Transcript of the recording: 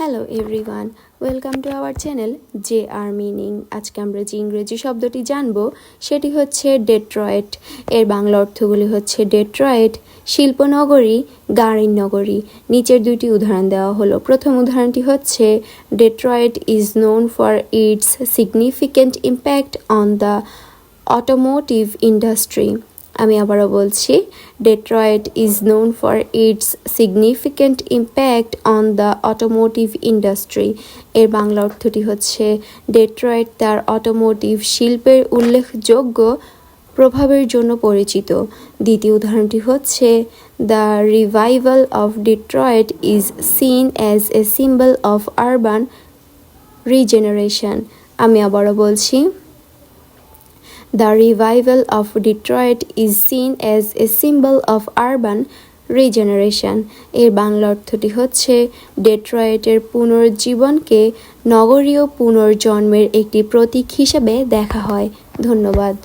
Hello everyone, welcome to our channel J R meaning. আজকে আমরা যে ইংরেজি শব্দটি জানব সেটি হচ্ছে ডেট্রয়েট। এর বাংলা অর্থগুলি হচ্ছে ডেট্রয়েট শিল্পনগরী, গাড়ির নগরী। নিচের দুইটি উদাহরণ দেওয়া হলো। প্রথম উদাহরণটি হচ্ছে Detroit is known for its significant impact on the automotive industry. আমি আবারও বলছি, Detroit is known for its significant impact on the automotive industry. এর বাংলা অর্থটি হচ্ছে ডেট্রয়েট তার অটোমোটিভ শিল্পের উল্লেখযোগ্য প্রভাবের জন্য পরিচিত। দ্বিতীয় উদাহরণটি হচ্ছে the revival of Detroit is seen as a symbol of urban regeneration. আমি আবারও বলছি, The revival of Detroit is seen as a symbol of urban regeneration. এর বাংলা অর্থটি হচ্ছে ডেট্রয়েটের পুনরুজ্জীবনকে নগরীয় পুনর্জন্মের একটি প্রতীক হিসেবে দেখা হয়। ধন্যবাদ।